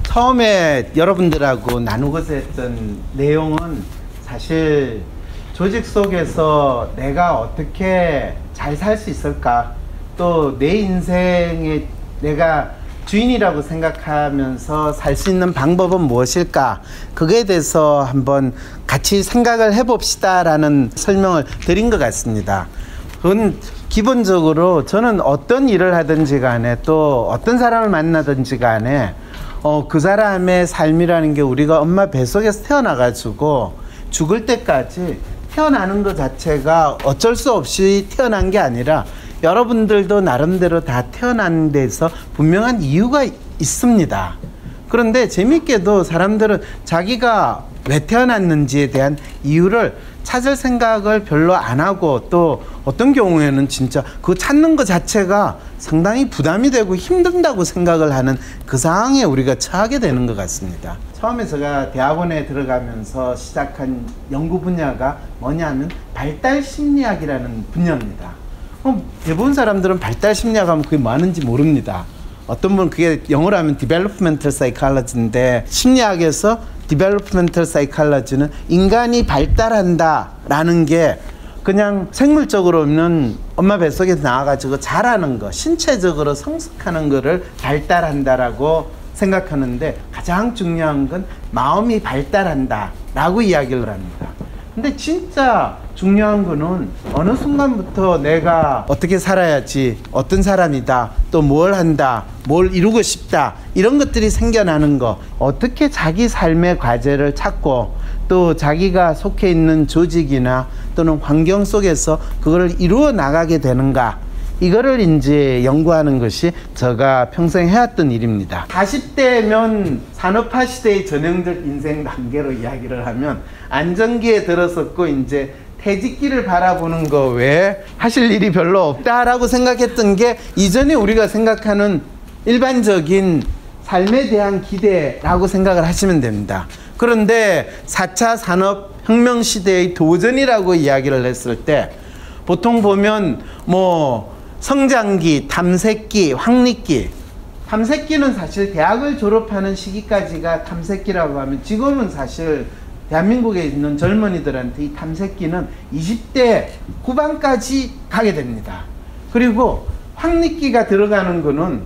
처음에 여러분들하고 나누고자 했던 내용은 사실 조직 속에서 내가 어떻게 잘 살 수 있을까, 또 내 인생에 내가 주인이라고 생각하면서 살 수 있는 방법은 무엇일까, 그거에 대해서 한번 같이 생각을 해봅시다 라는 설명을 드린 것 같습니다. 그건 기본적으로 저는 어떤 일을 하든지 간에 또 어떤 사람을 만나든지 간에 그 사람의 삶이라는 게 우리가 엄마 뱃속에서 태어나가지고 죽을 때까지 태어나는 것 자체가 어쩔 수 없이 태어난 게 아니라 여러분들도 나름대로 다 태어난 데서 분명한 이유가 있습니다. 그런데 재밌게도 사람들은 자기가 왜 태어났는지에 대한 이유를 찾을 생각을 별로 안 하고, 또 어떤 경우에는 진짜 그거 찾는 것 자체가 상당히 부담이 되고 힘든다고 생각을 하는 그 상황에 우리가 처하게 되는 것 같습니다. 처음에 제가 대학원에 들어가면서 시작한 연구 분야가 뭐냐면 발달 심리학이라는 분야입니다. 대부분 사람들은 발달 심리학 하면 그게 뭐 하는지 모릅니다. 어떤 분은 그게 영어로 하면 Developmental Psychology인데, 심리학에서 Developmental Psychology는 인간이 발달한다 라는 게 그냥 생물적으로는 엄마 뱃속에서 나와가지고 자라는 거, 신체적으로 성숙하는 거를 발달한다라고 생각하는데, 가장 중요한 건 마음이 발달한다 라고 이야기를 합니다. 근데 진짜 중요한 거는 어느 순간부터 내가 어떻게 살아야지, 어떤 사람이다, 또 뭘 한다, 뭘 이루고 싶다, 이런 것들이 생겨나는 거, 어떻게 자기 삶의 과제를 찾고 또 자기가 속해 있는 조직이나 또는 환경 속에서 그걸 이루어 나가게 되는가, 이거를 이제 연구하는 것이 제가 평생 해왔던 일입니다. 40대면 산업화 시대의 전형적 인생 단계로 이야기를 하면 안정기에 들어섰고 이제 퇴직기를 바라보는 거 외에 하실 일이 별로 없다라고 생각했던 게 이전에 우리가 생각하는 일반적인 삶에 대한 기대라고 생각을 하시면 됩니다. 그런데 4차 산업혁명 시대의 도전이라고 이야기를 했을 때 보통 보면 뭐 성장기, 탐색기, 확립기, 탐색기는 사실 대학을 졸업하는 시기까지가 탐색기라고 하면, 지금은 사실 대한민국에 있는 젊은이들한테 이 탐색기는 20대 후반까지 가게 됩니다. 그리고 확립기가 들어가는 거는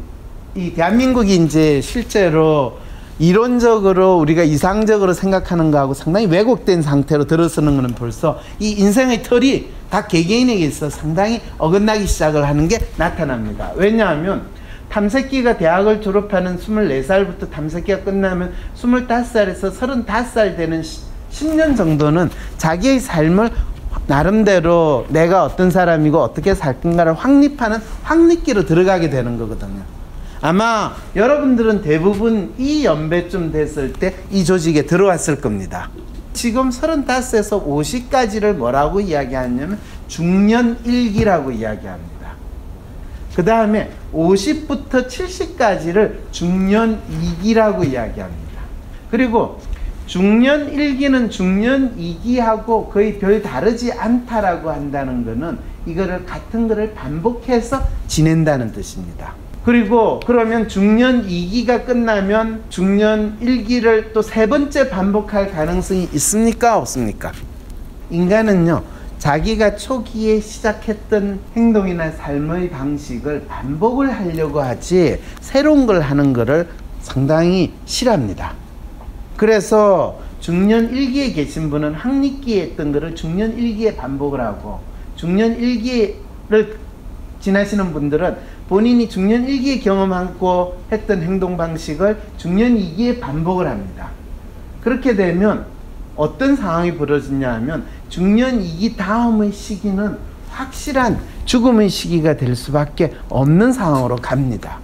이 대한민국이 이제 실제로 이론적으로 우리가 이상적으로 생각하는 거하고 상당히 왜곡된 상태로 들어서는 거는 벌써 이 인생의 틀이 각 개개인에게 있어 상당히 어긋나기 시작을 하는 게 나타납니다. 왜냐하면 탐색기가 대학을 졸업하는 24살부터 탐색기가 끝나면 25살에서 35살 되는 10년 정도는 자기의 삶을 나름대로 내가 어떤 사람이고 어떻게 살 건가를 확립하는 확립기로 들어가게 되는 거거든요. 아마 여러분들은 대부분 이 연배쯤 됐을 때 이 조직에 들어왔을 겁니다. 지금 35에서 50까지를 뭐라고 이야기하냐면 중년 1기라고 이야기합니다. 그 다음에 50부터 70까지를 중년 2기라고 이야기합니다. 그리고 중년 1기는 중년 2기하고 거의 별 다르지 않다라고 한다는 것은 이거를 같은 거를 반복해서 지낸다는 뜻입니다. 그리고 그러면 중년 2기가 끝나면 중년 1기를 또 세 번째 반복할 가능성이 있습니까? 없습니까? 인간은요, 자기가 초기에 시작했던 행동이나 삶의 방식을 반복을 하려고 하지 새로운 걸 하는 거를 상당히 싫어합니다. 그래서 중년 1기에 계신 분은 확립기에 했던 거를 중년 1기에 반복을 하고, 중년 1기를 지나시는 분들은 본인이 중년 1기에 경험하고 했던 행동 방식을 중년 2기에 반복을 합니다. 그렇게 되면 어떤 상황이 벌어지냐 하면 중년 2기 다음의 시기는 확실한 죽음의 시기가 될 수밖에 없는 상황으로 갑니다.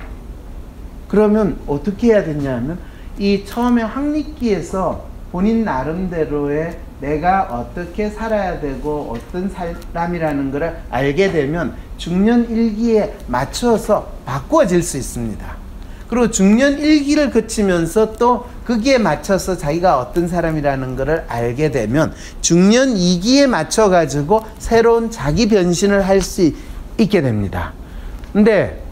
그러면 어떻게 해야 되냐 하면 이 처음에 확립기에서 본인 나름대로의 내가 어떻게 살아야 되고 어떤 사람이라는 것을 알게 되면 중년 1기에 맞춰서 바꾸어질 수 있습니다. 그리고 중년 1기를 거치면서 또 거기에 맞춰서 자기가 어떤 사람이라는 것을 알게 되면 중년 2기에 맞춰 가지고 새로운 자기 변신을 할 수 있게 됩니다. 근데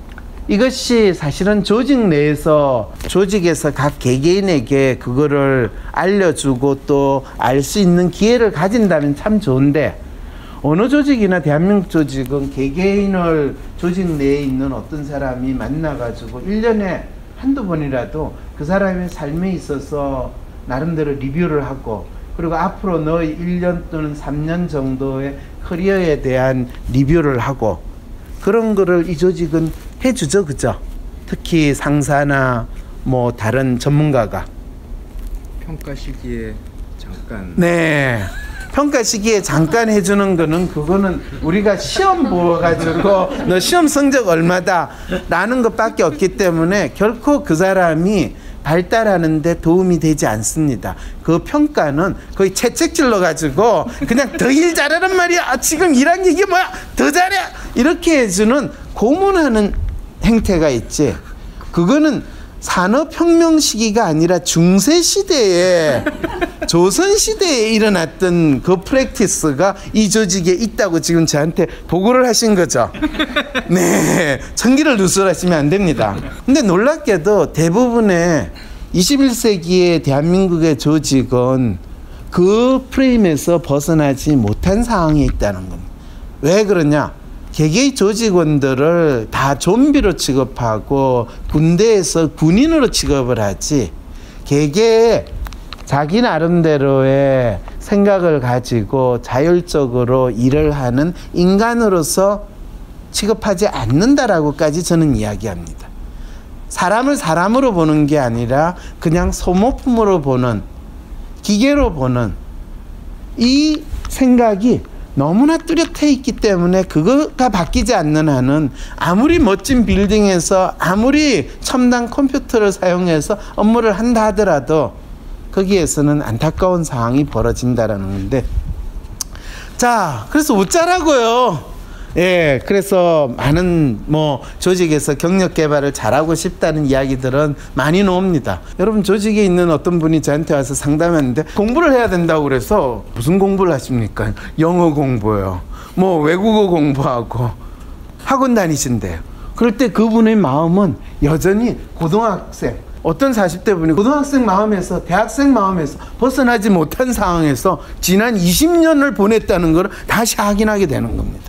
이것이 사실은 조직 내에서 조직에서 각 개개인에게 그거를 알려주고 또 알 수 있는 기회를 가진다면 참 좋은데, 어느 조직이나 대한민국 조직은 개개인을 조직 내에 있는 어떤 사람이 만나가지고 1년에 한두 번이라도 그 사람의 삶에 있어서 나름대로 리뷰를 하고, 그리고 앞으로 너의 1년 또는 3년 정도의 커리어에 대한 리뷰를 하고, 그런 거를 이 조직은 해주죠. 그죠? 특히 상사나 뭐 다른 전문가가 평가 시기에 잠깐. 네, 평가 시기에 잠깐 해주는 거는, 그거는 우리가 시험 보아가지고 너 시험 성적 얼마다 라는 것밖에 없기 때문에 결코 그 사람이 발달하는 데 도움이 되지 않습니다. 그 평가는 거의 채찍질러 가지고 그냥 더 일 잘하란 말이야, 아, 지금 일한 게 이게 뭐야, 더 잘해, 이렇게 해주는 고문하는 행태가 있지. 그거는 산업혁명 시기가 아니라 중세시대에 조선시대에 일어났던 그 프랙티스가 이 조직에 있다고 지금 저한테 보고를 하신 거죠. 네, 천기를 누설하시면 안 됩니다. 근데 놀랍게도 대부분의 21세기의 대한민국의 조직은 그 프레임에서 벗어나지 못한 상황에 있다는 겁니다. 왜 그러냐? 개개의 조직원들을 다 좀비로 취급하고 군대에서 군인으로 취급을 하지, 개개의 자기 나름대로의 생각을 가지고 자율적으로 일을 하는 인간으로서 취급하지 않는다라고까지 저는 이야기합니다. 사람을 사람으로 보는 게 아니라 그냥 소모품으로 보는, 기계로 보는 이 생각이 너무나 뚜렷해 있기 때문에, 그거가 바뀌지 않는 한은 아무리 멋진 빌딩에서 아무리 첨단 컴퓨터를 사용해서 업무를 한다 하더라도 거기에서는 안타까운 상황이 벌어진다라는 건데, 자, 그래서 어쩌라고요? 예, 그래서 많은 뭐 조직에서 경력 개발을 잘하고 싶다는 이야기들은 많이 나옵니다. 여러분, 조직에 있는 어떤 분이 저한테 와서 상담했는데 공부를 해야 된다고 그래서, 무슨 공부를 하십니까? 영어 공부요, 뭐 외국어 공부하고 학원 다니신대요. 그럴 때 그분의 마음은 여전히 고등학생, 어떤 40대 분이 고등학생 마음에서 대학생 마음에서 벗어나지 못한 상황에서 지난 20년을 보냈다는 걸 다시 확인하게 되는 겁니다.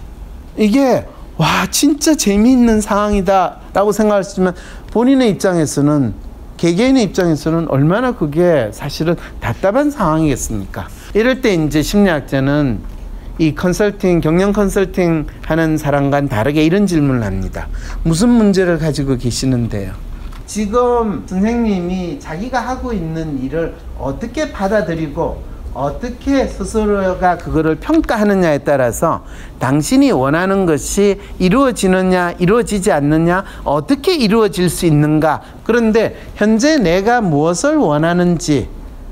이게 와, 진짜 재미있는 상황이다 라고 생각하시지만, 본인의 입장에서는, 개개인의 입장에서는 얼마나 그게 사실은 답답한 상황이겠습니까? 이럴 때 이제 심리학자는 이 컨설팅, 경영 컨설팅 하는 사람과는 다르게 이런 질문을 합니다. 무슨 문제를 가지고 계시는데요? 지금 선생님이 자기가 하고 있는 일을 어떻게 받아들이고 어떻게 스스로가 그거를 평가하느냐에 따라서 당신이 원하는 것이 이루어지느냐 이루어지지 않느냐, 어떻게 이루어질 수 있는가. 그런데 현재 내가 무엇을 원하는지,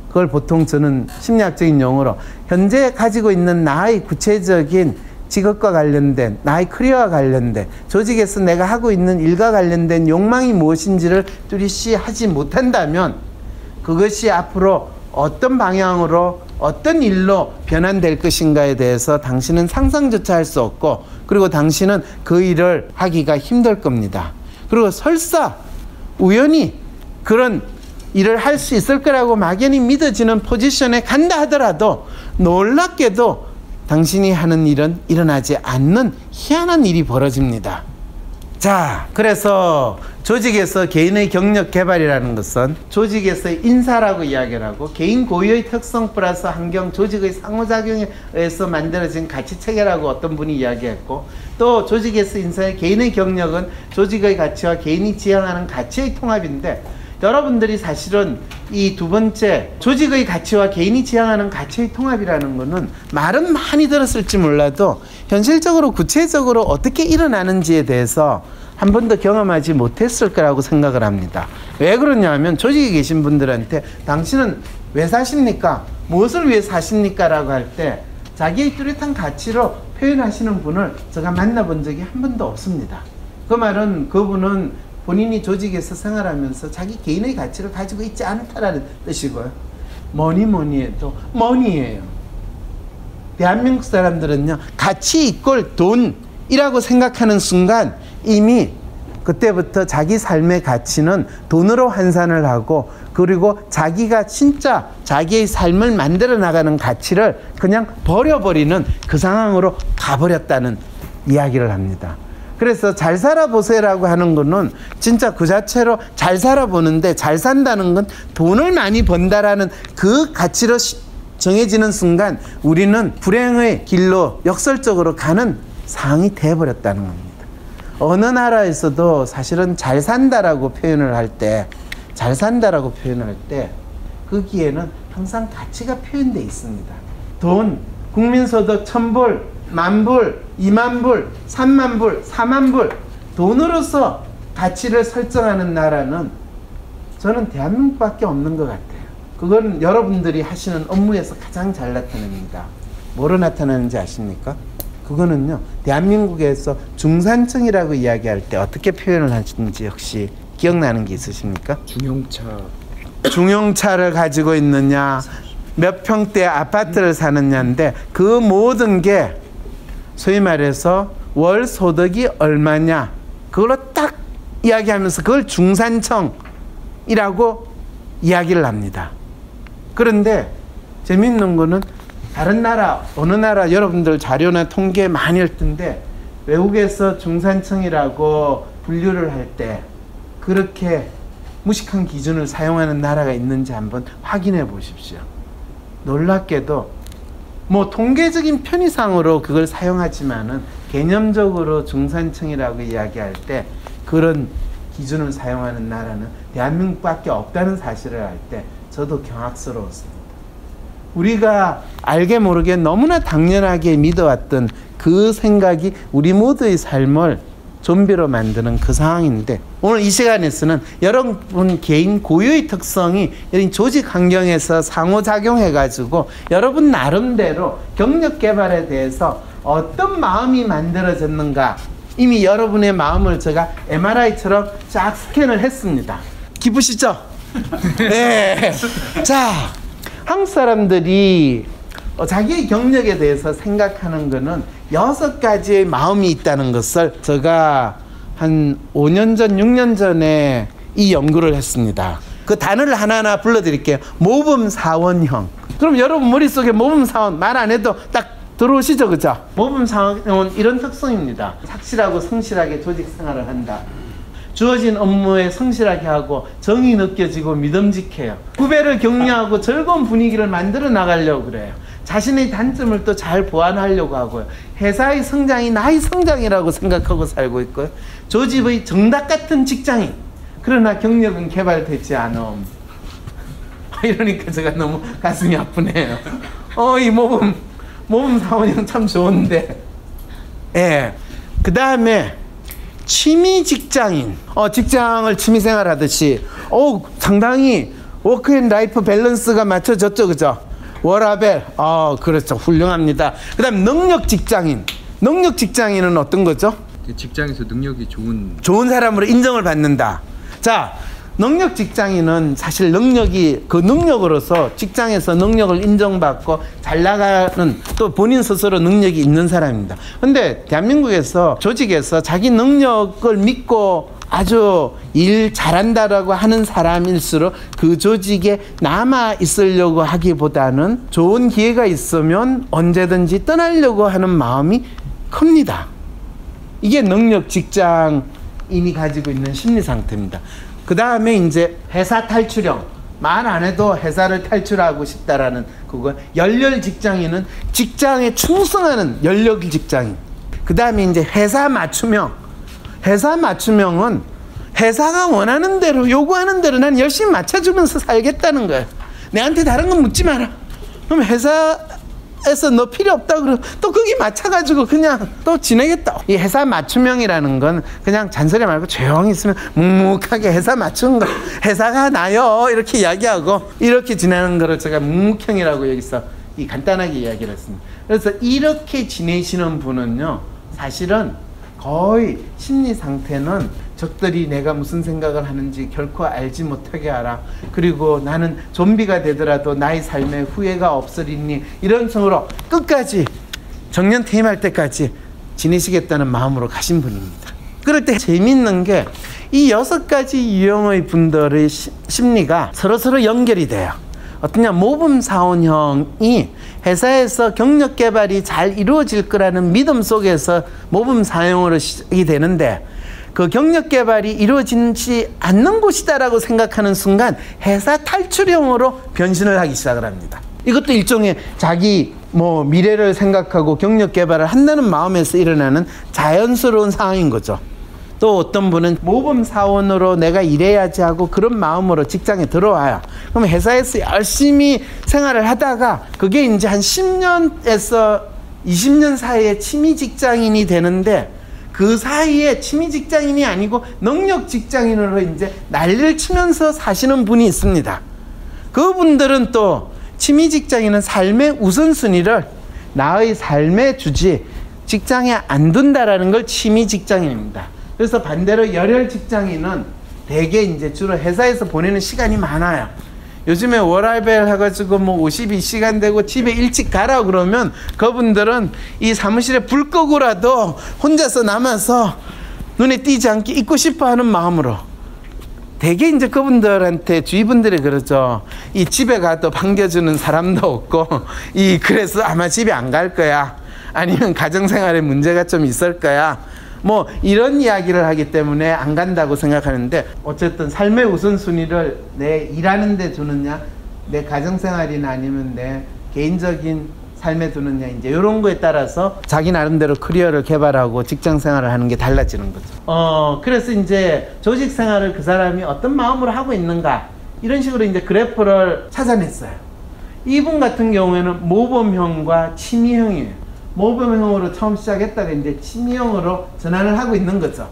그걸 보통 저는 심리학적인 용어로 현재 가지고 있는 나의 구체적인 직업과 관련된, 나의 커리어와 관련된, 조직에서 내가 하고 있는 일과 관련된 욕망이 무엇인지를 뚜렷이 하지 못한다면 그것이 앞으로 어떤 방향으로 어떤 일로 변환될 것인가에 대해서 당신은 상상조차 할 수 없고, 그리고 당신은 그 일을 하기가 힘들 겁니다. 그리고 설사 우연히 그런 일을 할 수 있을 거라고 막연히 믿어지는 포지션에 간다 하더라도 놀랍게도 당신이 하는 일은 일어나지 않는 희한한 일이 벌어집니다. 자, 그래서 조직에서 개인의 경력 개발이라는 것은 조직에서의 인사라고 이야기를 하고, 개인 고유의 특성 플러스 환경, 조직의 상호작용에 의해서 만들어진 가치체계라고 어떤 분이 이야기했고, 또 조직에서 인사의 개인의 경력은 조직의 가치와 개인이 지향하는 가치의 통합인데, 여러분들이 사실은 이 두 번째 조직의 가치와 개인이 지향하는 가치의 통합이라는 것은 말은 많이 들었을지 몰라도 현실적으로 구체적으로 어떻게 일어나는지에 대해서 한 번도 경험하지 못했을 거라고 생각을 합니다. 왜 그러냐면, 조직에 계신 분들한테 당신은 왜 사십니까? 무엇을 위해 사십니까? 라고 할 때 자기의 뚜렷한 가치로 표현하시는 분을 제가 만나본 적이 한 번도 없습니다. 그 말은 그분은 본인이 조직에서 생활하면서 자기 개인의 가치를 가지고 있지 않다라는 뜻이고요. 뭐니 해도 머니예요. 대한민국 사람들은요, 가치 이꼴 돈이라고 생각하는 순간 이미 그때부터 자기 삶의 가치는 돈으로 환산을 하고 그리고 자기가 진짜 자기의 삶을 만들어 나가는 가치를 그냥 버려버리는 그 상황으로 가버렸다는 이야기를 합니다. 그래서 잘 살아보세요라고 하는 거는 진짜 그 자체로 잘 살아보는데 잘 산다는 건 돈을 많이 번다라는 그 가치로 정해지는 순간 우리는 불행의 길로 역설적으로 가는 상황이 돼버렸다는 겁니다. 어느 나라에서도 사실은 잘 산다라고 표현을 할 때, 잘 산다라고 표현을 할 때 거기에는 항상 가치가 표현되어 있습니다. 돈, 국민소득 1000불, 10,000불, 20,000불, 30,000불, 40,000불 돈으로서 가치를 설정하는 나라는 저는 대한민국밖에 없는 것 같아요. 그건 여러분들이 하시는 업무에서 가장 잘 나타납니다. 뭐로 나타나는지 아십니까? 그거는요, 대한민국에서 중산층이라고 이야기할 때 어떻게 표현을 하시는지 혹시 기억나는 게 있으십니까? 중형차를 가지고 있느냐, 몇 평대 아파트를 사느냐인데 그 모든 게 소위 말해서 월 소득이 얼마냐 그걸로 딱 이야기하면서 그걸 중산층이라고 이야기를 합니다. 그런데 재미있는 거는 다른 나라, 어느 나라 여러분들 자료나 통계 많이 할 텐데 외국에서 중산층이라고 분류를 할 때 그렇게 무식한 기준을 사용하는 나라가 있는지 한번 확인해 보십시오. 놀랍게도 뭐 통계적인 편의상으로 그걸 사용하지만은 개념적으로 중산층이라고 이야기할 때 그런 기준을 사용하는 나라는 대한민국밖에 없다는 사실을 알 때 저도 경악스러웠습니다. 우리가 알게 모르게 너무나 당연하게 믿어왔던 그 생각이 우리 모두의 삶을 좀비로 만드는 그 상황인데 오늘 이 시간에서는 여러분 개인 고유의 특성이 이런 조직 환경에서 상호작용해 가지고 여러분 나름대로 경력 개발에 대해서 어떤 마음이 만들어졌는가 이미 여러분의 마음을 제가 MRI처럼 쫙 스캔을 했습니다. 기쁘시죠? 네. 자, 한국 사람들이 자기의 경력에 대해서 생각하는 것은 6가지의 마음이 있다는 것을 제가 한 5년 전, 6년 전에 이 연구를 했습니다. 그 단어를 하나하나 불러드릴게요. 모범사원형. 그럼 여러분 머릿속에 모범사원 말 안 해도 딱 들어오시죠, 그죠? 모범사원은 이런 특성입니다. 착실하고 성실하게 조직 생활을 한다. 주어진 업무에 성실하게 하고 정이 느껴지고 믿음직해요. 후배를 격려하고 즐거운 분위기를 만들어 나가려고 그래요. 자신의 단점을 또 잘 보완하려고 하고요. 회사의 성장이 나의 성장이라고 생각하고 살고 있고요. 조직의 정답 같은 직장인. 그러나 경력은 개발되지 않음. 이러니까 제가 너무 가슴이 아프네요. 이 모범 사원형 참 좋은데. 예. 그 다음에 취미 직장인. 직장을 취미생활 하듯이 상당히 워크앤라이프 밸런스가 맞춰졌죠, 그죠? 워라벨, 그렇죠, 훌륭합니다. 그 다음 능력 직장인. 능력 직장인은 어떤 거죠? 직장에서 능력이 좋은 사람으로 인정을 받는다. 자, 능력 직장인은 사실 그 능력으로서 직장에서 능력을 인정받고 잘 나가는 또 본인 스스로 능력이 있는 사람입니다. 근데 대한민국에서 조직에서 자기 능력을 믿고 아주 일 잘한다라고 하는 사람일수록 그 조직에 남아 있으려고 하기보다는 좋은 기회가 있으면 언제든지 떠나려고 하는 마음이 큽니다. 이게 능력 직장인이 가지고 있는 심리 상태입니다. 그 다음에 이제 회사 탈출형. 말 안 해도 회사를 탈출하고 싶다라는 그거. 열렬 직장인은 직장에 충성하는 열렬 직장인. 그 다음에 이제 회사 맞춤형. 회사 맞춤형은 회사가 원하는 대로 요구하는 대로 난 열심히 맞춰주면서 살겠다는 거예요. 내한테 다른 건 묻지 마라. 그럼 회사에서 너 필요 없다 그러면 또 거기 맞춰가지고 그냥 또 지내겠다. 이 회사 맞춤형이라는 건 그냥 잔소리 말고 조용히 있으면 묵묵하게 회사 맞춘 거 회사가 나요 이렇게 이야기하고 이렇게 지내는 거를 제가 묵묵형이라고 여기서 간단하게 이야기를 했습니다. 그래서 이렇게 지내시는 분은요 사실은 거의 심리 상태는 적들이 내가 무슨 생각을 하는지 결코 알지 못하게 하라. 그리고 나는 좀비가 되더라도 나의 삶에 후회가 없으리니 이런 식으로 끝까지 정년 퇴임할 때까지 지내시겠다는 마음으로 가신 분입니다. 그럴 때 재밌는 게 이 6가지 유형의 분들의 심리가 서로서로 연결이 돼요. 어떠냐, 모범사원형이 회사에서 경력 개발이 잘 이루어질 거라는 믿음 속에서 모범사원으로 시작이 되는데, 그 경력 개발이 이루어지지 않는 곳이다라고 생각하는 순간 회사 탈출형으로 변신을 하기 시작을 합니다. 이것도 일종의 자기 미래를 생각하고 경력 개발을 한다는 마음에서 일어나는 자연스러운 상황인 거죠. 또 어떤 분은 모범사원으로 내가 일해야지 하고 그런 마음으로 직장에 들어와요. 그럼 회사에서 열심히 생활을 하다가 그게 이제 한 10년에서 20년 사이에 취미 직장인이 되는데, 그 사이에 취미 직장인이 아니고 능력 직장인으로 이제 난리를 치면서 사시는 분이 있습니다. 그분들은 또 취미 직장인은 삶의 우선순위를 나의 삶의 주지 직장에 안 둔다라는 걸 취미 직장인입니다. 그래서 반대로 열혈 직장인은 대개 이제 주로 회사에서 보내는 시간이 많아요. 요즘에 워라밸 해가지고 52시간 되고 집에 일찍 가라 그러면 그분들은 이 사무실에 불 끄고라도 혼자서 남아서 눈에 띄지 않게 있고 싶어 하는 마음으로, 대개 이제 그분들한테 주위 분들이 그러죠. 이 집에 가도 반겨주는 사람도 없고, 그래서 아마 집에 안 갈 거야. 아니면 가정생활에 문제가 좀 있을 거야. 이런 이야기를 하기 때문에 안 간다고 생각하는데, 어쨌든 삶의 우선순위를 내 일하는 데 두느냐, 내 가정생활이나 아니면 내 개인적인 삶에 두느냐, 이제 이런 거에 따라서 자기 나름대로 커리어를 개발하고 직장 생활을 하는 게 달라지는 거죠. 그래서 이제 조직 생활을 그 사람이 어떤 마음으로 하고 있는가, 이런 식으로 이제 그래프를 찾아냈어요. 이분 같은 경우에는 모범형과 취미형이에요. 모범형으로 처음 시작했다가 이제 취미형으로 전환을 하고 있는 거죠.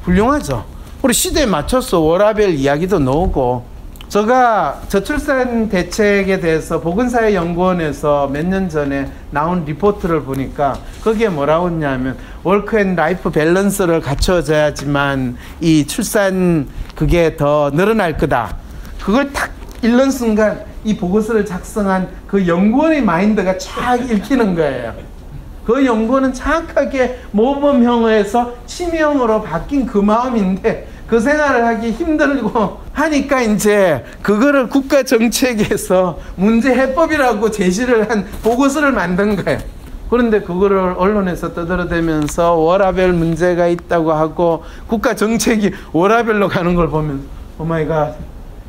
훌륭하죠. 우리 시대에 맞춰서 워라밸 이야기도 나오고, 제가 저출산 대책에 대해서 보건사회연구원에서 몇 년 전에 나온 리포트를 보니까 거기에 뭐라고 했냐면, 워크 앤 라이프 밸런스를 갖춰져야지만 이 출산 그게 더 늘어날 거다. 그걸 딱 읽는 순간 이 보고서를 작성한 그 연구원의 마인드가 쫙 읽히는 거예요. 그 연구는 정확하게 모범형에서 취미형으로 바뀐 그 마음인데, 그 생활을 하기 힘들고 하니까 이제 그거를 국가 정책에서 문제 해법이라고 제시를 한 보고서를 만든 거예요. 그런데 그거를 언론에서 떠들어대면서 워라밸 문제가 있다고 하고 국가 정책이 워라밸로 가는 걸 보면 오마이갓,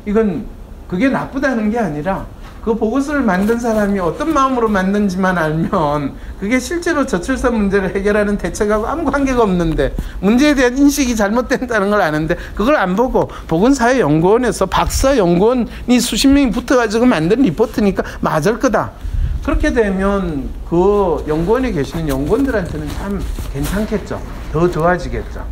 이건 그게 나쁘다는 게 아니라 그 보고서를 만든 사람이 어떤 마음으로 만든지만 알면 그게 실제로 저출산 문제를 해결하는 대책하고 아무 관계가 없는데, 문제에 대한 인식이 잘못된다는 걸 아는데 그걸 안 보고 보건사회연구원에서 박사 연구원이 수십 명이 붙어가지고 만든 리포트니까 맞을 거다. 그렇게 되면 그 연구원에 계시는 연구원들한테는 참 괜찮겠죠. 더 좋아지겠죠.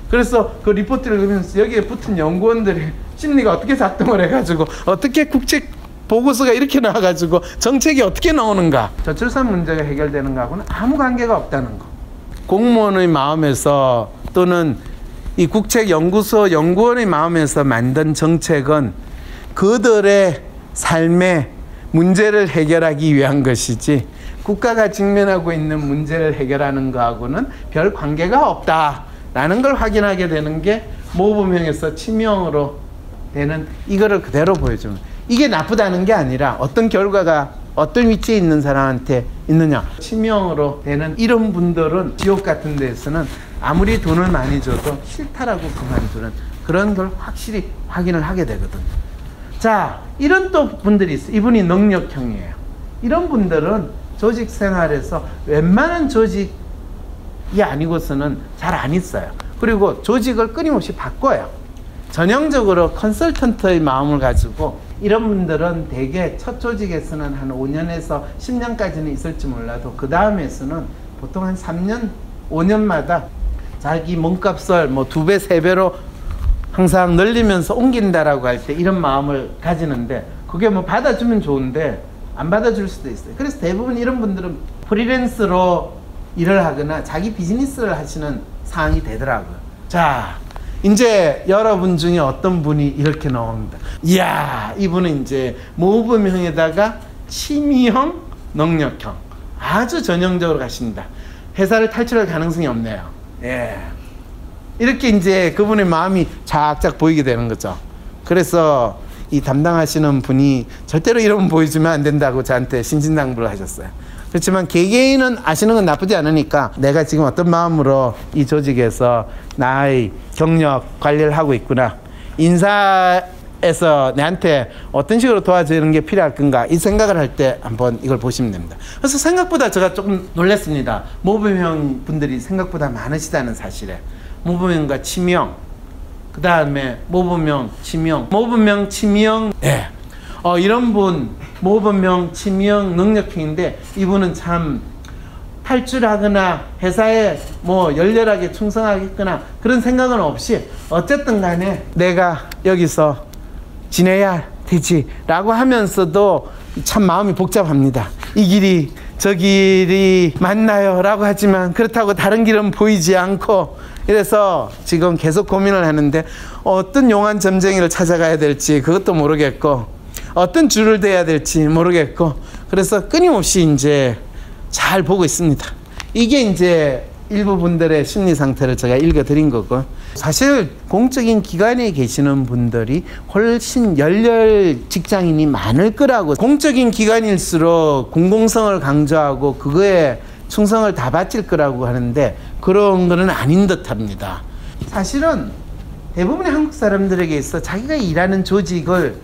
그래서 그 리포트를 읽으면서 여기에 붙은 연구원들의 심리가 어떻게 작동을 해가지고 어떻게 국책 보고서가 이렇게 나와가지고 정책이 어떻게 나오는가, 저출산 문제가 해결되는가하고는 아무 관계가 없다는 거. 공무원의 마음에서 또는 이 국책연구소 연구원의 마음에서 만든 정책은 그들의 삶의 문제를 해결하기 위한 것이지 국가가 직면하고 있는 문제를 해결하는 거하고는 별 관계가 없다라는 걸 확인하게 되는 게 모범형에서 취미형으로 되는, 이거를 그대로 보여줍니다. 이게 나쁘다는 게 아니라 어떤 결과가 어떤 위치에 있는 사람한테 있느냐, 취미형으로 되는 이런 분들은 지옥 같은 데서는 아무리 돈을 많이 줘도 싫다라고 그만두는 그런 걸 확실히 확인을 하게 되거든요. 자, 이런 또 분들이 있어요. 이분이 능력형이에요. 이런 분들은 조직 생활에서 웬만한 조직이 아니고서는 잘 안 있어요. 그리고 조직을 끊임없이 바꿔요. 전형적으로 컨설턴트의 마음을 가지고 이런 분들은 대개 첫 조직에서는 한 5년에서 10년까지는 있을지 몰라도 그 다음에서는 보통 한 3년, 5년마다 자기 몸값을 2배, 3배로 항상 늘리면서 옮긴다라고 할 때 이런 마음을 가지는데, 그게 받아주면 좋은데 안 받아줄 수도 있어요. 그래서 대부분 이런 분들은 프리랜서로 일을 하거나 자기 비즈니스를 하시는 상황이 되더라고요. 자, 이제 여러분 중에 어떤 분이 이렇게 나옵니다. 이야, 이분은 이제 모범형에다가 취미형, 능력형, 아주 전형적으로 가십니다. 회사를 탈출할 가능성이 없네요. 예. 이렇게 이제 그분의 마음이 작작 보이게 되는 거죠. 그래서 이 담당하시는 분이 절대로 이러면 보여주면 안 된다고 저한테 신신당부를 하셨어요. 그렇지만 개개인은 아시는 건 나쁘지 않으니까 내가 지금 어떤 마음으로 이 조직에서 나의 경력 관리를 하고 있구나, 인사에서 내한테 어떤 식으로 도와주는 게 필요할 건가, 이 생각을 할 때 한번 이걸 보시면 됩니다. 그래서 생각보다 제가 조금 놀랐습니다. 모범형 분들이 생각보다 많으시다는 사실에. 모범형과 치명, 그 다음에 모범형, 치명, 모범형, 치명, 네. 이런 분, 모범형, 치명, 능력형인데 이분은 참 탈출하거나 회사에 뭐 열렬하게 충성하겠거나 그런 생각은 없이 어쨌든 간에 내가 여기서 지내야 되지 라고 하면서도 참 마음이 복잡합니다. 이 길이 저 길이 맞나요? 라고 하지만 그렇다고 다른 길은 보이지 않고, 그래서 지금 계속 고민을 하는데 어떤 용한 점쟁이를 찾아가야 될지 그것도 모르겠고, 어떤 줄을 대야 될지 모르겠고, 그래서 끊임없이 이제 잘 보고 있습니다. 이게 이제 일부 분들의 심리 상태를 제가 읽어드린 거고, 사실 공적인 기관에 계시는 분들이 훨씬 열렬 직장인이 많을 거라고, 공적인 기관일수록 공공성을 강조하고 그거에 충성을 다 바칠 거라고 하는데 그런 거는 아닌 듯 합니다. 사실은 대부분의 한국 사람들에게 있어 자기가 일하는 조직을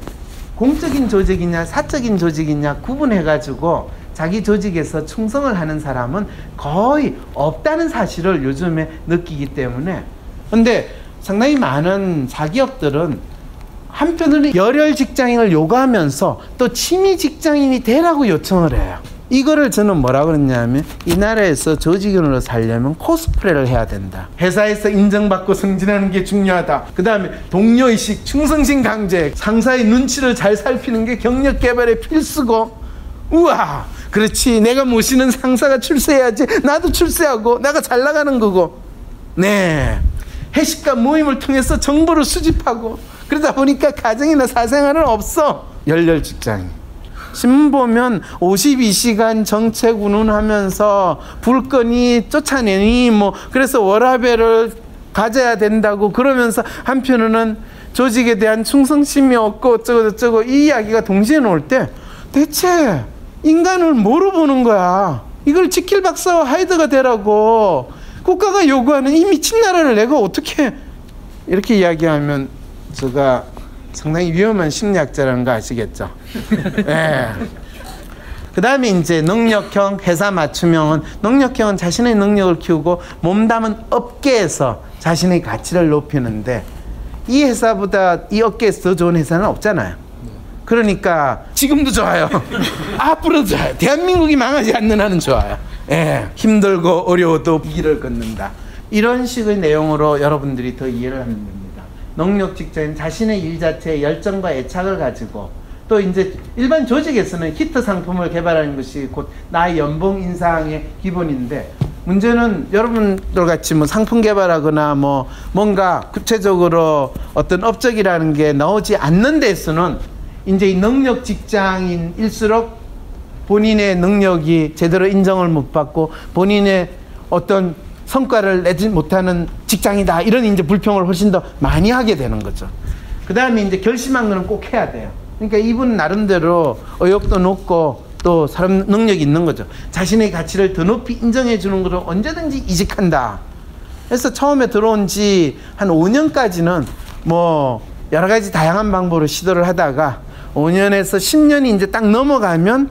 공적인 조직이냐 사적인 조직이냐 구분해가지고 자기 조직에서 충성을 하는 사람은 거의 없다는 사실을 요즘에 느끼기 때문에, 근데 상당히 많은 사기업들은 한편으로는 열혈 직장인을 요구하면서 또 취미 직장인이 되라고 요청을 해요. 이거를 저는 뭐라고 그랬냐면, 이 나라에서 조직원으로 살려면 코스프레를 해야 된다. 회사에서 인정받고 승진하는 게 중요하다. 그 다음에 동료의식, 충성심 강제, 상사의 눈치를 잘 살피는 게 경력 개발의 필수고, 우와, 그렇지, 내가 모시는 상사가 출세해야지 나도 출세하고 내가 잘 나가는 거고, 네, 회식과 모임을 통해서 정보를 수집하고, 그러다 보니까 가정이나 사생활은 없어. 열렬 직장인. 신문 보면 52시간 정책 운운하면서 불건이 쫓아내니 뭐 그래서 워라밸을 가져야 된다고 그러면서 한편으로는 조직에 대한 충성심이 없고 어쩌고 저쩌고 이 이야기가 동시에 나올 때 대체 인간을 뭐로 보는 거야? 이걸 지킬 박사와 하이드가 되라고 국가가 요구하는 이 미친 나라를 내가 어떻게, 이렇게 이야기하면 제가 상당히 위험한 심리학자라는 거 아시겠죠? 네. 그 다음에 이제 능력형, 회사 맞춤형은, 능력형은 자신의 능력을 키우고 몸담은 업계에서 자신의 가치를 높이는데, 이 회사보다 이 업계에서 더 좋은 회사는 없잖아요. 그러니까 지금도 좋아요. 앞으로도 좋아요. 대한민국이 망하지 않는 한은 좋아요. 예. 힘들고 어려워도 이 길을 걷는다. 이런 식의 내용으로 여러분들이 더 이해를 하면 됩니다. 능력 직장인, 자신의 일 자체에 열정과 애착을 가지고, 또 이제 일반 조직에서는 히트 상품을 개발하는 것이 곧 나의 연봉 인상의 기본인데, 문제는 여러분들 같이 뭐 상품 개발하거나 뭐 뭔가 구체적으로 어떤 업적이라는 게 나오지 않는 데서는 이제 이 능력 직장인일수록 본인의 능력이 제대로 인정을 못 받고 본인의 어떤 성과를 내지 못하는 직장이다, 이런 이제 불평을 훨씬 더 많이 하게 되는 거죠. 그 다음에 이제 결심한 거는 꼭 해야 돼요. 그러니까 이분 나름대로 의욕도 높고 또 사람 능력이 있는 거죠. 자신의 가치를 더 높이 인정해 주는 거로 언제든지 이직한다. 그래서 처음에 들어온 지 한 5년까지는 뭐 여러 가지 다양한 방법으로 시도를 하다가 5년에서 10년이 이제 딱 넘어가면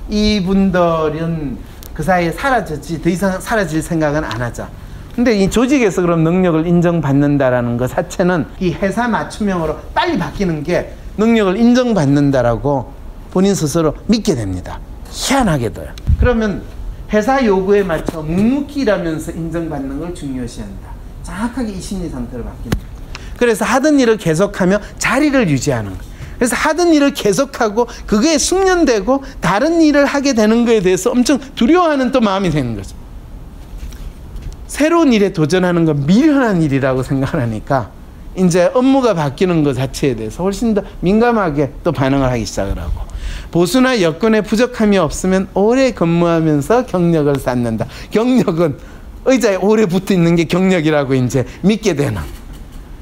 이분들은 그 사이에 사라졌지 더 이상 사라질 생각은 안 하죠. 근데 이 조직에서 그럼 능력을 인정받는다라는 것 자체는 이 회사 맞춤형으로 빨리 바뀌는 게 능력을 인정받는다라고 본인 스스로 믿게 됩니다. 희한하게도요. 그러면 회사 요구에 맞춰 묵묵히 일하면서 인정받는 걸 중요시한다. 정확하게 이 심리 상태로 바뀝니다. 그래서 하던 일을 계속하며 자리를 유지하는 거예요. 그래서 하던 일을 계속하고 그거에 숙련되고 다른 일을 하게 되는 거에 대해서 엄청 두려워하는 또 마음이 되는 거죠. 새로운 일에 도전하는 건 미련한 일이라고 생각하니까 이제 업무가 바뀌는 것 자체에 대해서 훨씬 더 민감하게 또 반응을 하기 시작을 하고, 보수나 여건에 부족함이 없으면 오래 근무하면서 경력을 쌓는다. 경력은 의자에 오래 붙어 있는 게 경력이라고 이제 믿게 되는,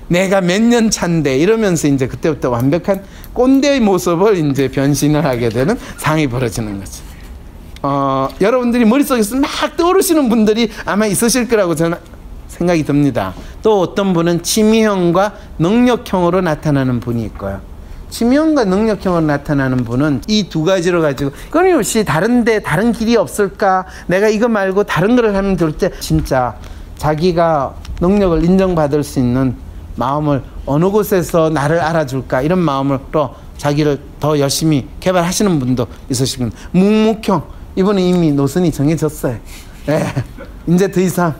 내가 몇 년 차인데 이러면서 이제 그때부터 완벽한 꼰대의 모습을 이제 변신을 하게 되는 상황이 벌어지는 거죠. 여러분들이 머릿속에서 막 떠오르시는 분들이 아마 있으실 거라고 저는 생각이 듭니다. 또 어떤 분은 취미형과 능력형으로 나타나는 분이 있고요. 취미형과 능력형으로 나타나는 분은 이 두 가지로 가지고 끊임없이 다른 길이 없을까, 내가 이거 말고 다른 거를 하면 될 때 진짜 자기가 능력을 인정받을 수 있는 마음을, 어느 곳에서 나를 알아줄까 이런 마음으로 자기를 더 열심히 개발하시는 분도 있으시고, 묵묵형, 이분은 이미 노선이 정해졌어요. 예. 이제 더 이상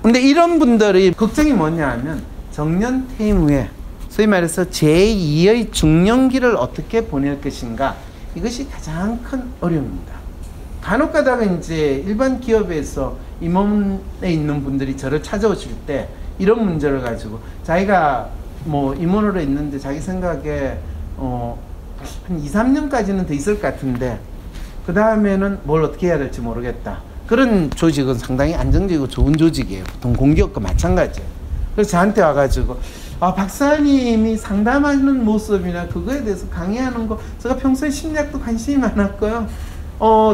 근데 이런 분들이 걱정이 뭐냐 하면 정년 퇴임 후에 소위 말해서 제2의 중년기를 어떻게 보낼 것인가, 이것이 가장 큰 어려움입니다. 간혹 가다가 이제 일반 기업에서 임원에 있는 분들이 저를 찾아오실 때 이런 문제를 가지고, 자기가 뭐 임원으로 있는데 자기 생각에 한 2, 3년까지는 더 있을 것 같은데 그 다음에는 뭘 어떻게 해야 될지 모르겠다. 그런 조직은 상당히 안정적이고 좋은 조직이에요. 보통 공기업과 마찬가지예요. 그래서 저한테 와가지고 박사님이 상담하는 모습이나 그거에 대해서 강의하는 거, 제가 평소에 심리학도 관심이 많았고요.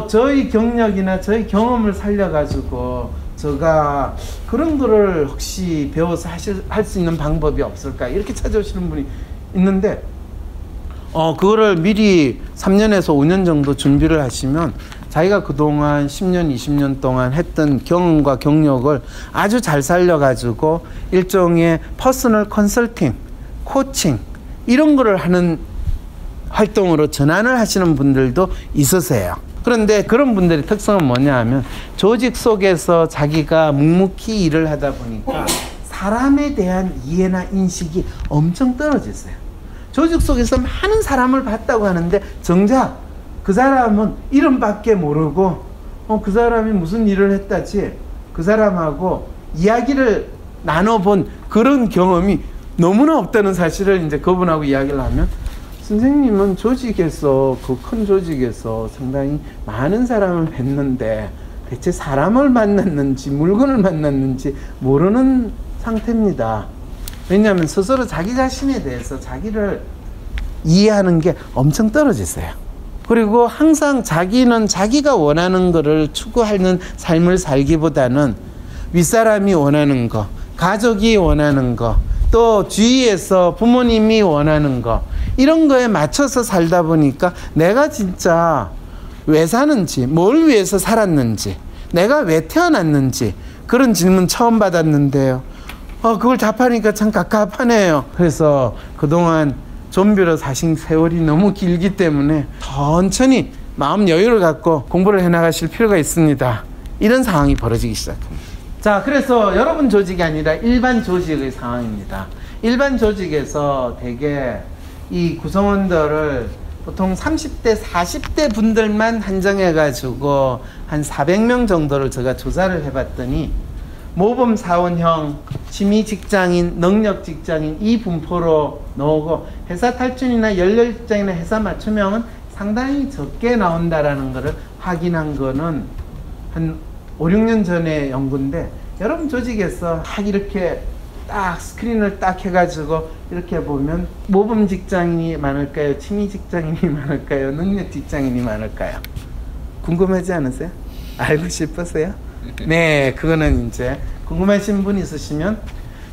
저희 경력이나 저희 경험을 살려가지고 제가 그런 거를 혹시 배워서 할 수 있는 방법이 없을까, 이렇게 찾아오시는 분이 있는데 그거를 미리 3년에서 5년 정도 준비를 하시면 자기가 그동안 10년, 20년 동안 했던 경험과 경력을 아주 잘 살려가지고 일종의 퍼스널 컨설팅, 코칭 이런 거를 하는 활동으로 전환을 하시는 분들도 있으세요. 그런데 그런 분들의 특성은 뭐냐 하면 조직 속에서 자기가 묵묵히 일을 하다 보니까 사람에 대한 이해나 인식이 엄청 떨어졌어요. 조직 속에서 많은 사람을 봤다고 하는데 정작 그 사람은 이름밖에 모르고 그 사람이 무슨 일을 했다지 그 사람하고 이야기를 나눠본 그런 경험이 너무나 없다는 사실을 이제 그분하고 이야기를 하면, 선생님은 조직에서, 그 큰 조직에서 상당히 많은 사람을 뵀는데 대체 사람을 만났는지 물건을 만났는지 모르는 상태입니다. 왜냐하면 스스로 자기 자신에 대해서 자기를 이해하는 게 엄청 떨어졌어요. 그리고 항상 자기는 자기가 원하는 거를 추구하는 삶을 살기보다는 윗사람이 원하는 거, 가족이 원하는 거, 또 주위에서 부모님이 원하는 거, 이런 거에 맞춰서 살다 보니까 내가 진짜 왜 사는지, 뭘 위해서 살았는지, 내가 왜 태어났는지 그런 질문 처음 받았는데요. 그걸 답하니까 참 갑갑하네요. 그래서 그동안 좀비로 사신 세월이 너무 길기 때문에 천천히 마음 여유를 갖고 공부를 해나가실 필요가 있습니다. 이런 상황이 벌어지기 시작합니다. 자, 그래서 여러분 조직이 아니라 일반 조직의 상황입니다. 일반 조직에서 대개 이 구성원들을 보통 30대, 40대 분들만 한정해가지고 한 400명 정도를 제가 조사를 해봤더니 모범 사원형, 취미 직장인, 능력 직장인 이 분포로 나오고 회사 탈출이나 연결 직장이나 회사 맞춤형은 상당히 적게 나온다라는 것을 확인한 거는 한 5, 6년 전의 연구인데, 여러분 조직에서 딱 이렇게 딱 스크린을 딱 해가지고 이렇게 보면 모범 직장인이 많을까요? 취미 직장인이 많을까요? 능력 직장인이 많을까요? 궁금하지 않으세요? 알고 싶으세요? 네, 그거는 이제 궁금하신 분 있으시면,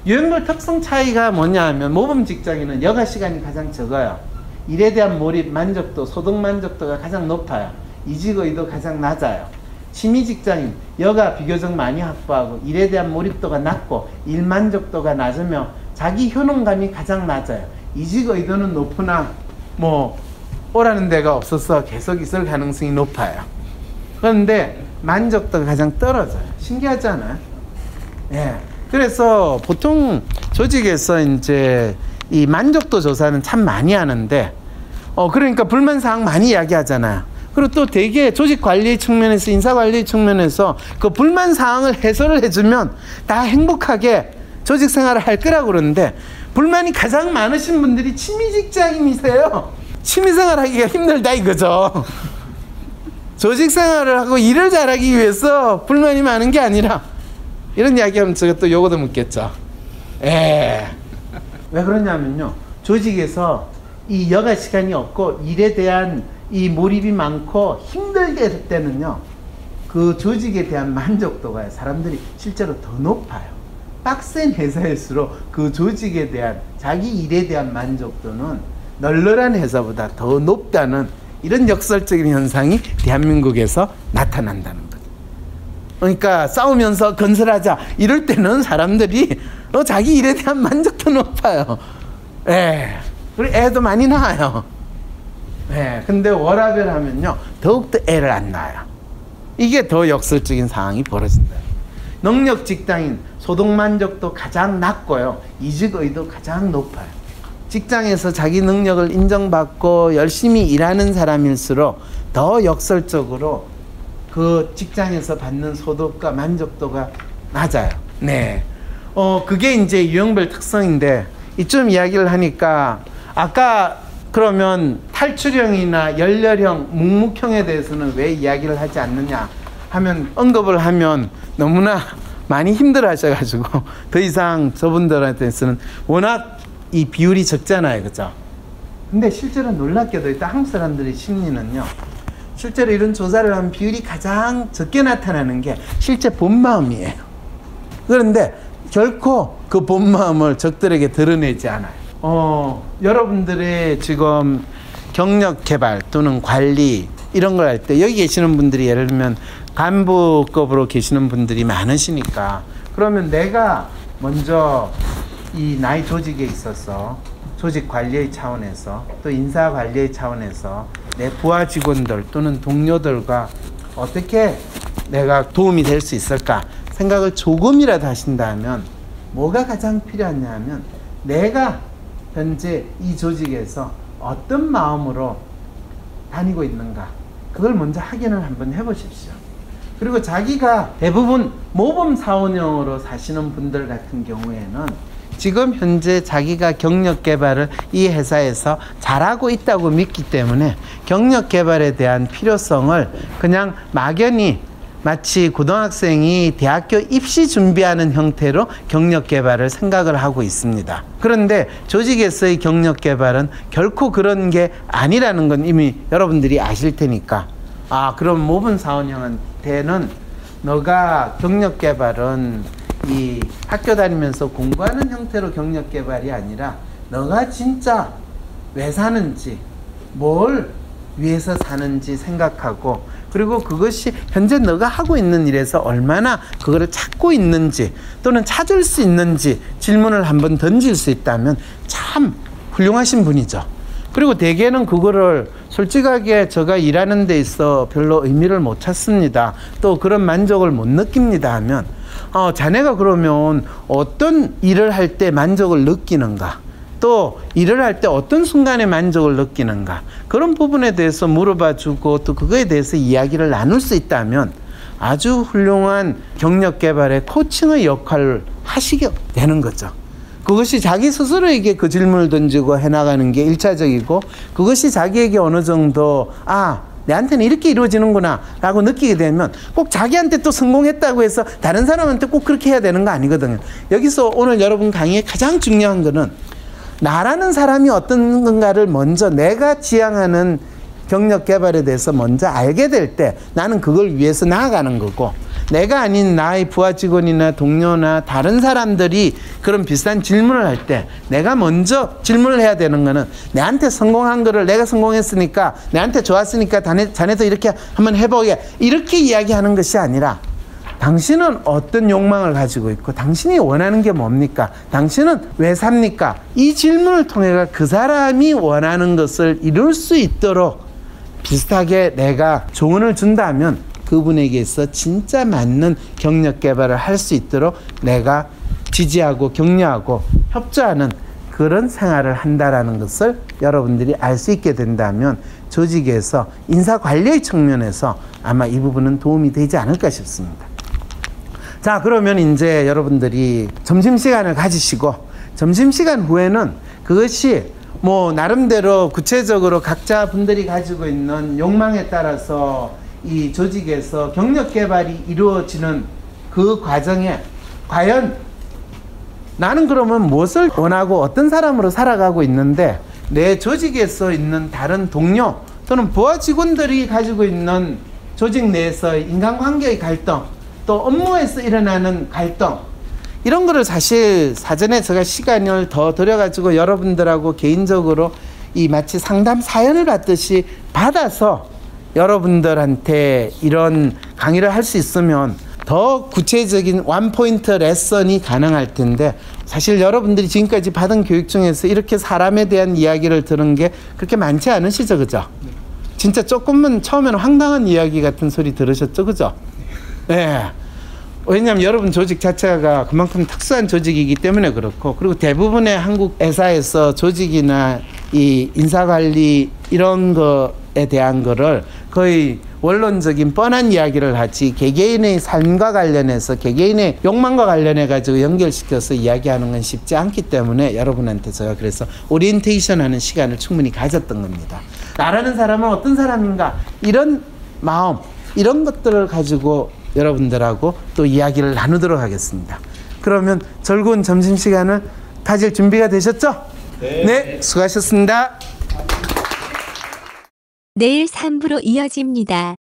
유형별 특성 차이가 뭐냐 하면 모범 직장인은 여가 시간이 가장 적어요. 일에 대한 몰입, 만족도, 소득 만족도가 가장 높아요. 이직 의도 가장 낮아요. 취미 직장인, 여가 비교적 많이 확보하고 일에 대한 몰입도가 낮고 일 만족도가 낮으며 자기 효능감이 가장 낮아요. 이직 의도는 높으나 뭐 오라는 데가 없어서 계속 있을 가능성이 높아요. 그런데 만족도가 가장 떨어져요. 신기하지 않아요? 예. 그래서 보통 조직에서 이제 이 만족도 조사는 참 많이 하는데, 그러니까 불만사항 많이 이야기하잖아요. 그리고 또 되게 조직 관리 측면에서, 인사 관리 측면에서 그 불만사항을 해소를 해주면 다 행복하게 조직 생활을 할 거라고 그러는데, 불만이 가장 많으신 분들이 취미 직장인이세요. 취미 생활 하기가 힘들다 이거죠. 조직 생활을 하고 일을 잘하기 위해서 불만이 많은 게 아니라 이런 이야기하면 제가 또 요거도 묻겠죠. 왜 그러냐면요. 조직에서 이 여가 시간이 없고 일에 대한 이 몰입이 많고 힘들게 할 때는요. 그 조직에 대한 만족도가 사람들이 실제로 더 높아요. 빡센 회사일수록 그 조직에 대한 자기 일에 대한 만족도는 널널한 회사보다 더 높다는 이런 역설적인 현상이 대한민국에서 나타난다는 거죠. 그러니까 싸우면서 건설하자 이럴 때는 사람들이 자기 일에 대한 만족도 높아요. 그리고 애도 많이 낳아요. 근데 워라밸 하면요 더욱더 애를 안 낳아요. 이게 더 역설적인 상황이 벌어진다. 능력 직장인 소득 만족도 가장 낮고요. 이직 의도 가장 높아요. 직장에서 자기 능력을 인정받고 열심히 일하는 사람일수록 더 역설적으로 그 직장에서 받는 소득과 만족도가 낮아요. 그게 이제 유형별 특성인데 이쯤 이야기를 하니까 아까 그러면 탈출형이나 열렬형, 묵묵형에 대해서는 왜 이야기를 하지 않느냐 하면 언급을 하면 너무나 많이 힘들어 하셔가지고 더 이상 저분들한테는 워낙 이 비율이 적잖아요. 그죠? 근데 실제로 놀랍게도 일단 한국 사람들의 심리는요. 실제로 이런 조사를 하면 비율이 가장 적게 나타나는 게 실제 본 마음이에요. 그런데 결코 그 본 마음을 적들에게 드러내지 않아요. 여러분들의 지금 경력 개발 또는 관리 이런 걸 할 때 여기 계시는 분들이 예를 들면 간부급으로 계시는 분들이 많으시니까 그러면 내가 먼저 이 나의 조직에 있어서 조직 관리의 차원에서 또 인사 관리의 차원에서 내 부하 직원들 또는 동료들과 어떻게 내가 도움이 될 수 있을까 생각을 조금이라도 하신다면 뭐가 가장 필요하냐 하면 내가 현재 이 조직에서 어떤 마음으로 다니고 있는가 그걸 먼저 확인을 한번 해보십시오. 그리고 자기가 대부분 모범 사원형으로 사시는 분들 같은 경우에는 지금 현재 자기가 경력 개발을 이 회사에서 잘하고 있다고 믿기 때문에 경력 개발에 대한 필요성을 그냥 막연히 마치 고등학생이 대학교 입시 준비하는 형태로 경력 개발을 생각을 하고 있습니다. 그런데 조직에서의 경력 개발은 결코 그런 게 아니라는 건 이미 여러분들이 아실 테니까 그럼 모범 사원형한테는 너가 경력 개발은 이 학교 다니면서 공부하는 형태로 경력 개발이 아니라 너가 진짜 왜 사는지 뭘 위해서 사는지 생각하고 그리고 그것이 현재 너가 하고 있는 일에서 얼마나 그거를 찾고 있는지 또는 찾을 수 있는지 질문을 한번 던질 수 있다면 참 훌륭하신 분이죠. 그리고 대개는 그거를 솔직하게 제가 일하는 데 있어 별로 의미를 못 찾습니다. 또 그런 만족을 못 느낍니다 하면 자네가 그러면 어떤 일을 할 때 만족을 느끼는가? 또 일을 할 때 어떤 순간에 만족을 느끼는가? 그런 부분에 대해서 물어봐 주고 또 그거에 대해서 이야기를 나눌 수 있다면 아주 훌륭한 경력 개발의 코칭의 역할을 하시게 되는 거죠. 그것이 자기 스스로에게 그 질문을 던지고 해나가는 게 1차적이고 그것이 자기에게 어느 정도 내한테는 이렇게 이루어지는구나 라고 느끼게 되면 꼭 자기한테 또 성공했다고 해서 다른 사람한테 꼭 그렇게 해야 되는 거 아니거든요. 여기서 오늘 여러분 강의의 가장 중요한 거는 나라는 사람이 어떤 건가를 먼저 내가 지향하는 경력 개발에 대해서 먼저 알게 될 때 나는 그걸 위해서 나아가는 거고 내가 아닌 나의 부하 직원이나 동료나 다른 사람들이 그런 비슷한 질문을 할 때 내가 먼저 질문을 해야 되는 거는 내한테 성공한 거를 내가 성공했으니까 내한테 좋았으니까 자네도 이렇게 한번 해보게 이렇게 이야기하는 것이 아니라 당신은 어떤 욕망을 가지고 있고 당신이 원하는 게 뭡니까? 당신은 왜 삽니까? 이 질문을 통해 그 사람이 원하는 것을 이룰 수 있도록 비슷하게 내가 조언을 준다면 그분에게서 진짜 맞는 경력 개발을 할 수 있도록 내가 지지하고 격려하고 협조하는 그런 생활을 한다라는 것을 여러분들이 알 수 있게 된다면 조직에서 인사관리의 측면에서 아마 이 부분은 도움이 되지 않을까 싶습니다. 자, 그러면 이제 여러분들이 점심시간을 가지시고 점심시간 후에는 그것이 나름대로 구체적으로 각자 분들이 가지고 있는 욕망에 따라서 이 조직에서 경력 개발이 이루어지는 그 과정에 과연 나는 그러면 무엇을 원하고 어떤 사람으로 살아가고 있는데 내 조직에서 있는 다른 동료 또는 부하 직원들이 가지고 있는 조직 내에서의 인간관계의 갈등, 또 업무에서 일어나는 갈등, 이런 거를 사실 사전에 제가 시간을 더 들여가지고 여러분들하고 개인적으로 이 마치 상담 사연을 받듯이 받아서 여러분들한테 이런 강의를 할 수 있으면 더 구체적인 원포인트 레슨이 가능할 텐데, 사실 여러분들이 지금까지 받은 교육 중에서 이렇게 사람에 대한 이야기를 들은 게 그렇게 많지 않으시죠, 그죠? 진짜 조금은 처음에는 황당한 이야기 같은 소리 들으셨죠, 그죠? 네. 왜냐하면 여러분 조직 자체가 그만큼 특수한 조직이기 때문에 그렇고, 그리고 대부분의 한국 회사에서 조직이나 이 인사관리 이런 거에 대한 거를 거의 원론적인 뻔한 이야기를 하지 개개인의 삶과 관련해서 개개인의 욕망과 관련해 가지고 연결시켜서 이야기하는 건 쉽지 않기 때문에 여러분한테 제가 그래서 오리엔테이션 하는 시간을 충분히 가졌던 겁니다. 나라는 사람은 어떤 사람인가, 이런 마음, 이런 것들을 가지고 여러분들하고 또 이야기를 나누도록 하겠습니다. 그러면 즐거운 점심시간을 가질 준비가 되셨죠? 네, 수고하셨습니다. 내일 3부로 이어집니다.